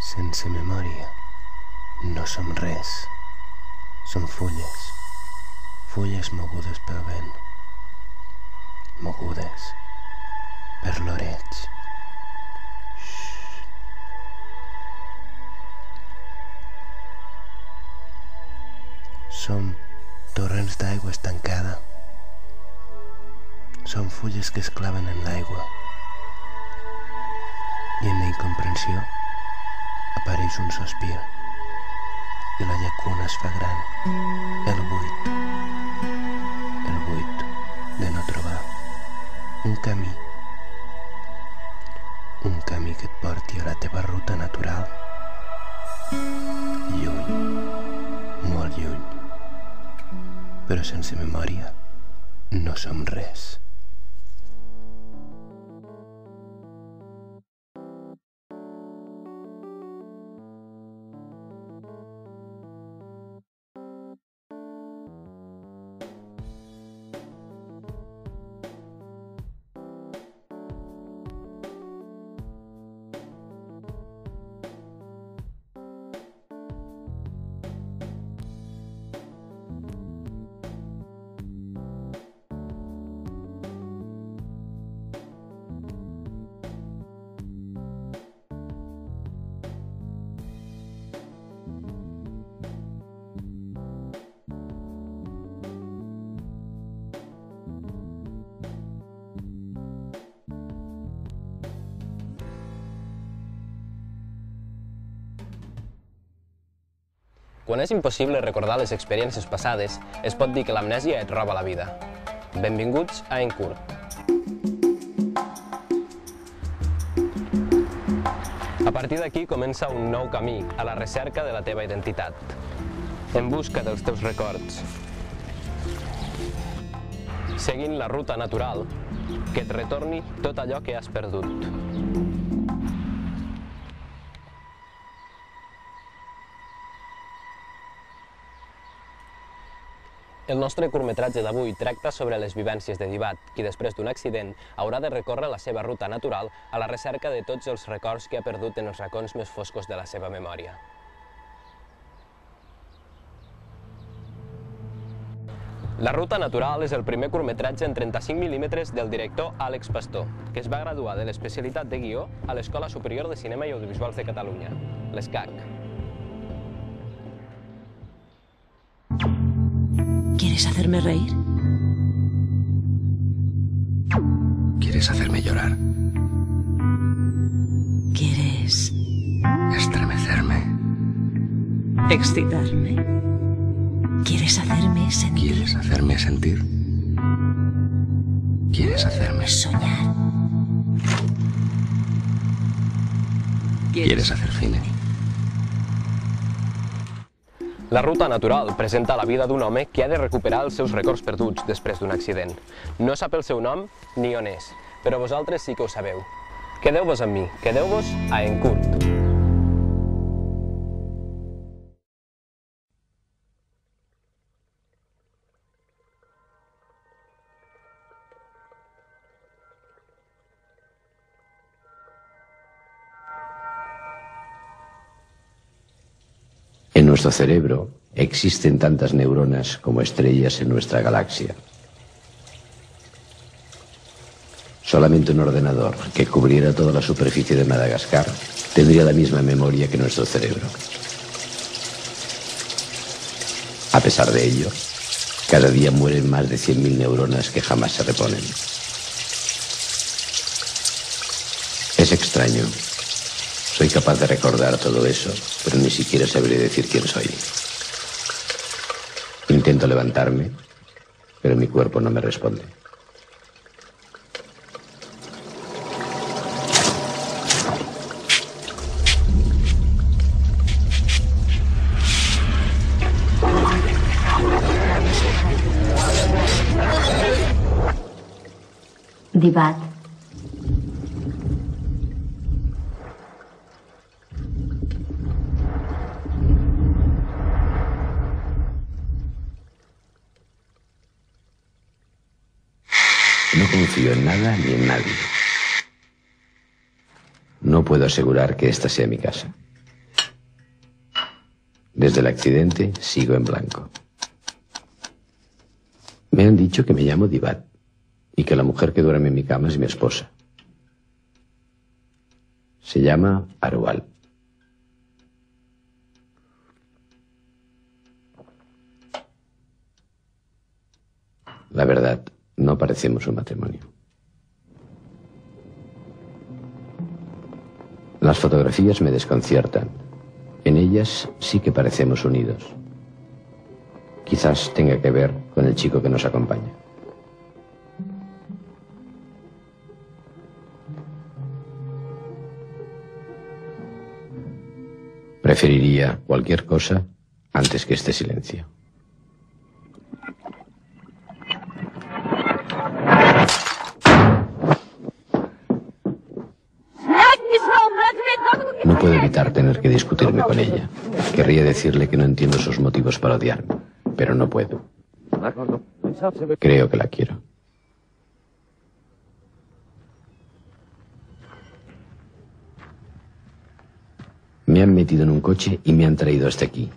Sense memòria no som res. Som fulles, fulles mogudes pel vent, mogudes per l'oreig. Som torrents d'aigua estancada. Som fulles que es claven en l'aigua. I en la incomprensió apareix un sospir i la llacuna es fa gran. El buit de no trobar un camí que et porti a la teva ruta natural. Lluny, molt lluny, però sense memòria no som res. Quan és impossible recordar les experiències passades, es pot dir que l'amnèsia et roba la vida. Benvinguts a En Curt. A partir d'aquí comença un nou camí a la recerca de la teva identitat, en busca dels teus records, seguint la ruta natural que et retorni tot allò que has perdut. El nostre curtmetratge d'avui tracta sobre les vivències de Dibat, qui després d'un accident haurà de recórrer la seva ruta natural a la recerca de tots els records que ha perdut en els racons més foscos de la seva memòria. La ruta natural és el primer curtmetratge en 35 mm del director Àlex Pastor, que es va graduar de l'especialitat de guió a l'Escola Superior de Cinema i Audiovisuals de Catalunya, l'ESCAC. ¿Quieres hacerme reír? ¿Quieres hacerme llorar? ¿Quieres Estremecerme. excitarme? ¿Quieres hacerme sentir? ¿Quieres hacerme sentir? ¿Quieres hacerme Soñar. ¿Quieres hacer cine? La ruta natural presenta la vida d'un home que ha de recuperar els seus records perduts després d'un accident. No sap el seu nom ni on és, però vosaltres sí que ho sabeu. Quedeu-vos amb mi, quedeu-vos a En Curt. En nuestro cerebro existen tantas neuronas como estrellas en nuestra galaxia. Solamente un ordenador que cubriera toda la superficie de Madagascar tendría la misma memoria que nuestro cerebro. A pesar de ello, cada día mueren más de 100.000 neuronas que jamás se reponen. Es extraño. Soy capaz de recordar todo eso, pero ni siquiera sabré decir quién soy. Intento levantarme, pero mi cuerpo no me responde. Dibat. No confío en nada ni en nadie. No puedo asegurar que esta sea mi casa. Desde el accidente sigo en blanco. Me han dicho que me llamo Divat y que la mujer que duerme en mi cama es mi esposa. Se llama Arual. La verdad, no parecemos un matrimonio. Las fotografías me desconciertan. En ellas sí que parecemos unidos. Quizás tenga que ver con el chico que nos acompaña. Preferiría cualquier cosa antes que este silencio. No puedo evitar tener que discutirme con ella. Querría decirle que no entiendo sus motivos para odiarme, pero no puedo. Creo que la quiero. Me han metido en un coche y me han traído hasta aquí.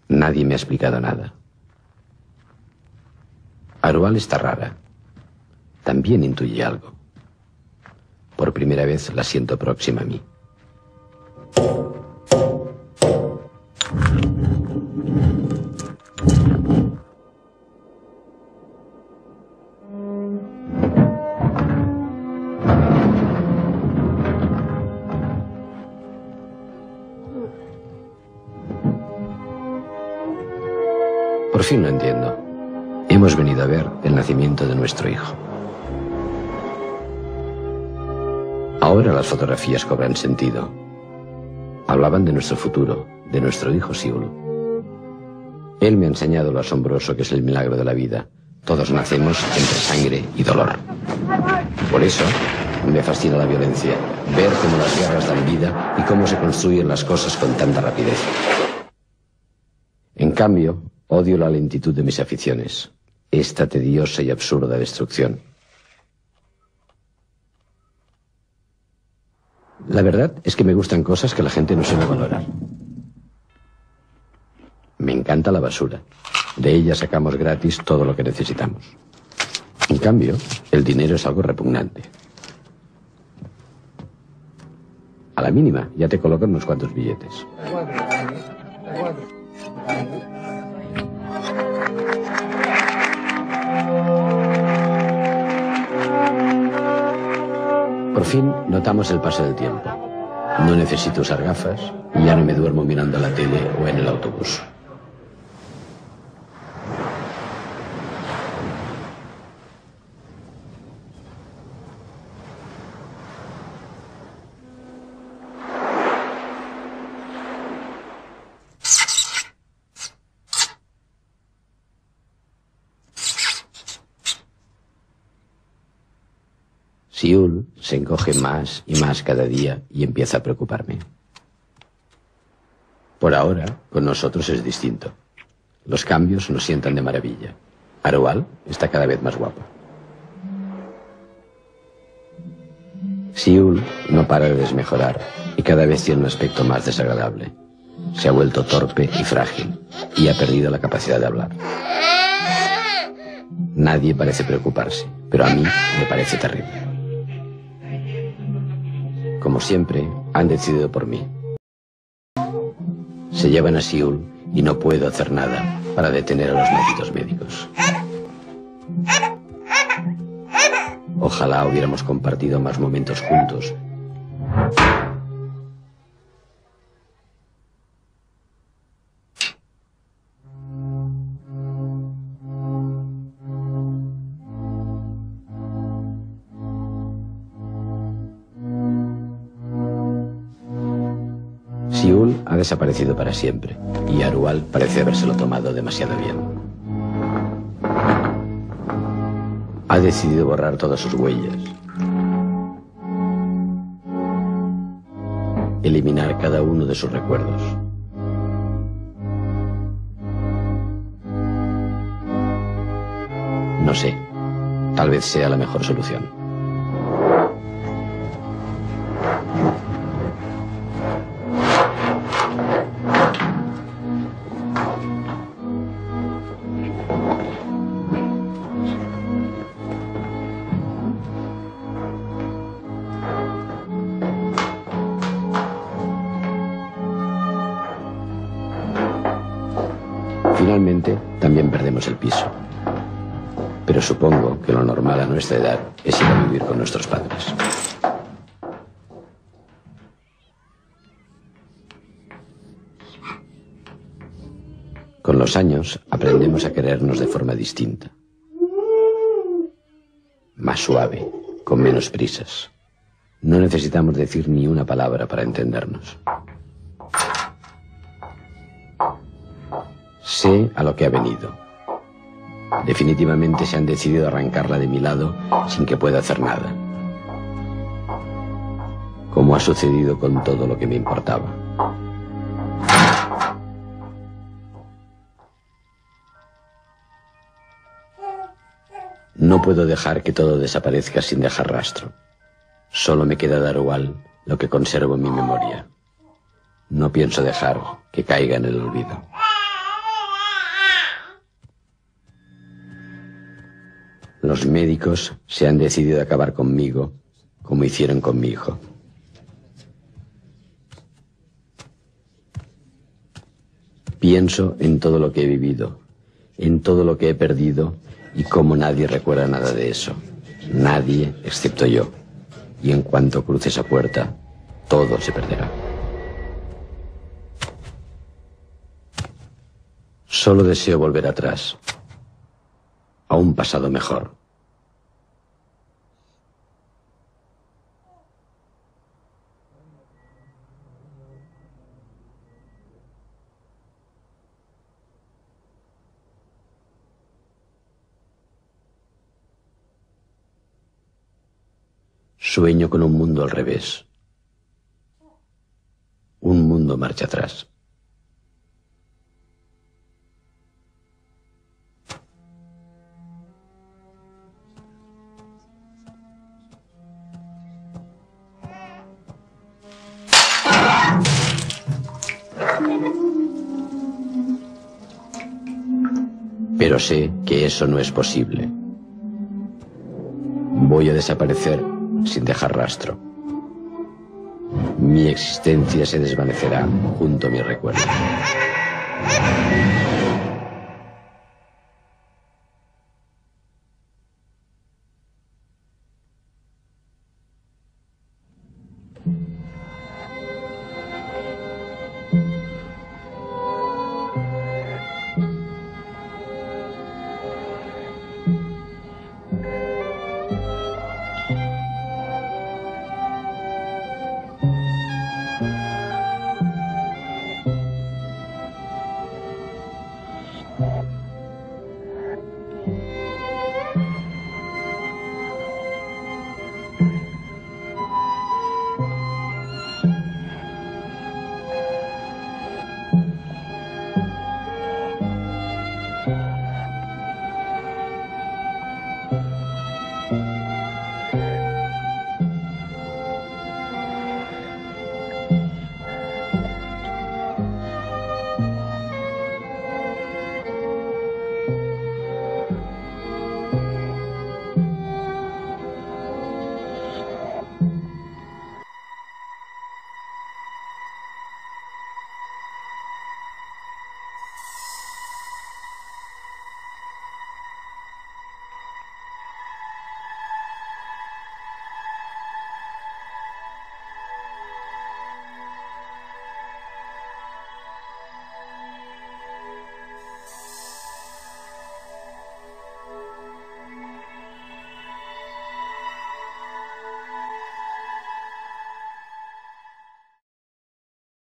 Nadie me ha explicado nada. Arual está rara. También intuye algo. Por primera vez la siento próxima a mí. Por fin lo entiendo. Hemos venido a ver el nacimiento de nuestro hijo. Ahora las fotografías cobran sentido. Hablaban de nuestro futuro, de nuestro hijo Siul. Él me ha enseñado lo asombroso que es el milagro de la vida. Todos nacemos entre sangre y dolor. Por eso me fascina la violencia, ver cómo las guerras dan vida y cómo se construyen las cosas con tanta rapidez. En cambio, odio la lentitud de mis aficiones, esta tediosa y absurda destrucción. La verdad es que me gustan cosas que la gente no suele valorar. Me encanta la basura. De ella sacamos gratis todo lo que necesitamos. En cambio, el dinero es algo repugnante. A la mínima, ya te colocan unos cuantos billetes. Por fin notamos el paso del tiempo. No necesito usar gafas y ya no me duermo mirando la tele o en el autobús. Siul se encoge más y más cada día y empieza a preocuparme. Por ahora, con nosotros es distinto. Los cambios nos sientan de maravilla. Arual está cada vez más guapa. Siul no para de desmejorar y cada vez tiene un aspecto más desagradable. Se ha vuelto torpe y frágil y ha perdido la capacidad de hablar. Nadie parece preocuparse, pero a mí me parece terrible. Como siempre, han decidido por mí. Se llevan a Siul y no puedo hacer nada para detener a los malditos médicos. Ojalá hubiéramos compartido más momentos juntos. Siul ha desaparecido para siempre y Arual parece habérselo tomado demasiado bien. Ha decidido borrar todas sus huellas, eliminar cada uno de sus recuerdos. No sé, tal vez sea la mejor solución. compartíamos el piso. Pero supongo que lo normal a nuestra edad es ir a vivir con nuestros padres. Con los años aprendemos a querernos de forma distinta. Más suave, con menos prisas. No necesitamos decir ni una palabra para entendernos. Sé a lo que ha venido. Definitivamente se han decidido arrancarla de mi lado sin que pueda hacer nada. Como ha sucedido con todo lo que me importaba. No puedo dejar que todo desaparezca sin dejar rastro. Solo me queda dar igual lo que conservo en mi memoria. No pienso dejar que caiga en el olvido. Los médicos se han decidido a acabar conmigo como hicieron con mi hijo. Pienso en todo lo que he vivido, en todo lo que he perdido y cómo nadie recuerda nada de eso. Nadie excepto yo. Y en cuanto cruce esa puerta, todo se perderá. Solo deseo volver atrás, a un pasado mejor. Sueño con un mundo al revés. Un mundo marcha atrás. Pero sé que eso no es posible. Voy a desaparecer sin dejar rastro. Mi existencia se desvanecerá junto a mi recuerdo.